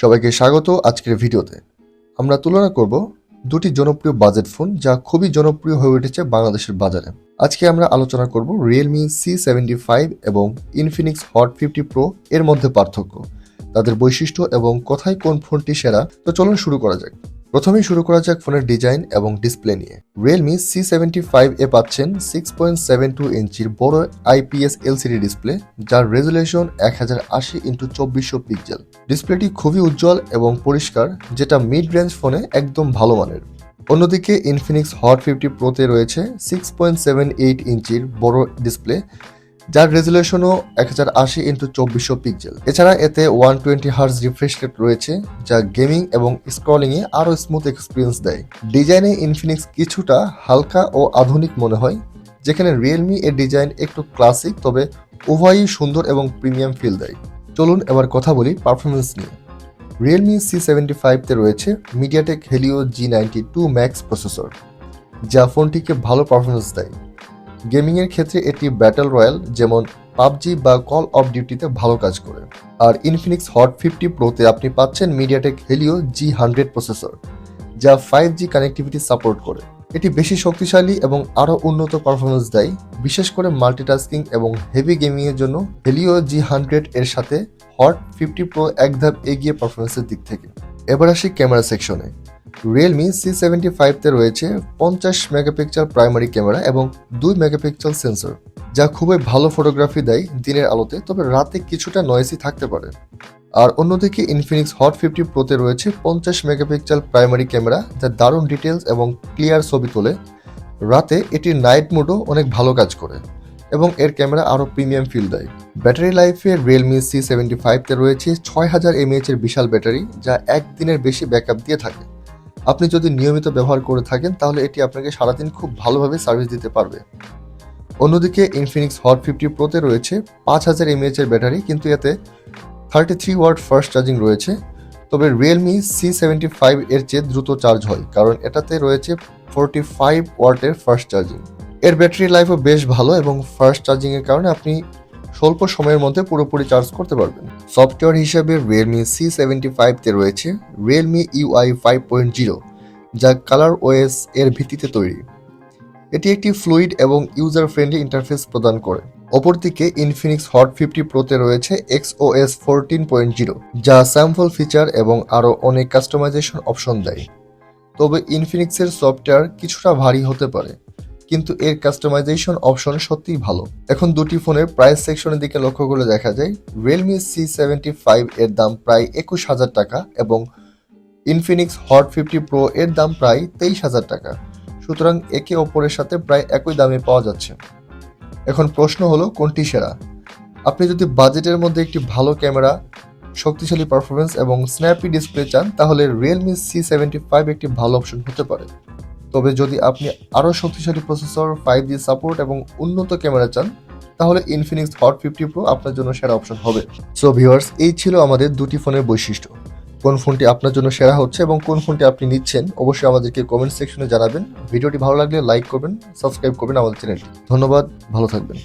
সবাইকে স্বাগত আজকের ভিডিওতে। আমরা তুলনা করব দুটি জনপ্রিয় বাজেট ফোন যা খুবই জনপ্রিয় হয়ে উঠেছে বাংলাদেশের বাজারে। আজকে আমরা আলোচনা করব Realme C75 এবং Infinix Hot 50 Pro এর মধ্যে পার্থক্য, তাদের বৈশিষ্ট্য এবং কোথায় কোন ফোনটি সেরা। তো চলুন শুরু করা যাক। প্রথমেই শুরু করা যাক ফোনের ডিজাইন এবং ডিসপ্লে নিয়ে। Realme C75 এ পাচ্ছেন 6.72 ইঞ্চির বড় IPS LCD ডিসপ্লে, যার রেজুলেশন 1080x2400 পিক্সেল। ডিসপ্লেটি খুবই উজ্জ্বল এবং পরিষ্কার, যেটা মিড রেঞ্জ ফোনে একদম ভালো মানের। অন্যদিকে Infinix Hot 50 Pro তে রয়েছে 6.78 ইঞ্চির বড় ডিসপ্লে, যার রেজুলেশনও 1080x2400 পিক্সেল। এছাড়া এতে 120Hz রিফ্রেশ রেট রয়েছে, যা গেমিং এবং স্ক্রলিংয়ে আরও স্মুথ এক্সপিরিয়েন্স দেয়। ডিজাইনে ইনফিনিক্স কিছুটা হালকা ও আধুনিক মনে হয়, যেখানে রিয়েলমি এর ডিজাইন একটু ক্লাসিক, তবে উভয়ই সুন্দর এবং প্রিমিয়াম ফিল দেয়। চলুন এবার কথা বলি পারফরমেন্স নিয়ে। Realme C75 তে রয়েছে MediaTek Helio G92 Max processor, যা ফোনটিকে ভালো পারফরমেন্স দেয়। গেমিংয়ের ক্ষেত্রে এটি ব্যাটল রয়্যাল যেমন পাবজি বা কল অফ ডিউটিতে ভালো কাজ করে। আর Infinix Hot 50 Pro তে আপনি পাচ্ছেন MediaTek Helio G100 প্রসেসর, যা 5G কানেক্টিভিটি সাপোর্ট করে। এটি বেশি শক্তিশালী এবং আরও উন্নত পারফরমেন্স দেয়, বিশেষ করে মাল্টিটাস্কিং এবং হেভি গেমিংয়ের জন্য। Helio G100 এর সাথে Hot 50 Pro এক ধাপ এগিয়ে পারফরমেন্সের দিক থেকে। এবার আসি ক্যামেরা সেকশনে। Realme C75 তে রয়েছে 50 মেগাপিক্সেল প্রাইমারি ক্যামেরা এবং 2 মেগাপিক্সেল সেন্সর, যা খুবই ভালো ফটোগ্রাফি দেয় দিনের আলোতে, তবে রাতে কিছুটা নয়েসি থাকতে পারে। আর অন্যদিকে Infinix Hot 50 Pro তে রয়েছে 50 মেগাপিক্সেল প্রাইমারি ক্যামেরা, যা দারুণ ডিটেলস এবং ক্লিয়ার ছবি তোলে। রাতে এটির নাইট মোডও অনেক ভালো কাজ করে এবং এর ক্যামেরা আরও প্রিমিয়াম ফিল দেয়। ব্যাটারি লাইফে Realme C75 তে রয়েছে 6000 mAh এর বিশাল ব্যাটারি, যা একদিনের বেশি ব্যাকআপ দিয়ে থাকে। আপনি যদি নিয়মিত ব্যবহার করে থাকেন তাহলে এটি আপনাকে সারাদিন খুব ভালোভাবে সার্ভিস দিতে পারবে। অন্যদিকে Infinix Hot 50 Pro তে রয়েছে 5000 mAh এর ব্যাটারি, কিন্তু এতে 33 ওয়াট ফাস্ট চার্জিং রয়েছে। তবে Realme C75 এর চেয়ে দ্রুত চার্জ হয়, কারণ এটাতে রয়েছে 45 ওয়াটের ফাস্ট চার্জিং। এর ব্যাটারি লাইফও বেশ ভালো এবং ফাস্ট চার্জিংয়ের কারণে আপনি স্বল্প সময়ের মধ্যে পুরোপুরি চার্জ করতে পারবেন। সফটওয়্যার হিসেবে Realme C75 তে রয়েছে Realme UI 5.0, যা ColorOS এর ভিত্তিতে তৈরি। এটি একটি ফ্লুইড এবং ইউজার ফ্রেন্ডলি ইন্টারফেস প্রদান করে। অপরদিকে Infinix Hot 50 Pro তে রয়েছে XOS 14.0, যা স্যাম্পল ফিচার এবং আরও অনেক কাস্টমাইজেশন অপশন দেয়। তবে ইনফিনিক্সের সফটওয়্যার কিছুটা ভারী হতে পারে, কিন্তু এর কাস্টমাইজেশন অপশন সত্যিই ভালো। এখন দুটি ফোনের প্রাইস সেকশনের দিকে লক্ষ্য করে দেখা যায়, Realme C75 এর দাম প্রায় 21,000 টাকা এবং Infinix Hot 50 Pro এর দাম প্রায় 23,000 টাকা। সুতরাং একে অপরের সাথে প্রায় একই দামে পাওয়া যাচ্ছে। এখন প্রশ্ন হলো, কোনটি সেরা? আপনি যদি বাজেটের মধ্যে একটি ভালো ক্যামেরা, শক্তিশালী পারফরমেন্স এবং স্ন্যাপি ডিসপ্লে চান, তাহলে Realme C75 একটি ভালো অপশন হতে পারে। তবে যদি আপনি আরও শক্তিশালী প্রসেসর, 5G সাপোর্ট এবং উন্নত ক্যামেরা চান, তাহলে Infinix Hot 50 Pro আপনার জন্য সেরা অপশন হবে। সো ভিউয়ার্স, এই ছিল আমাদের দুটি ফোনের বৈশিষ্ট্য। কোন ফোনটি আপনার জন্য সেরা হচ্ছে এবং কোন ফোনটি আপনি নিচ্ছেন, অবশ্যই আমাদেরকে কমেন্ট সেকশনে জানাবেন। ভিডিওটি ভালো লাগলে লাইক করবেন, সাবস্ক্রাইব করবেন আমাদের চ্যানেলটি। ধন্যবাদ, ভালো থাকবেন।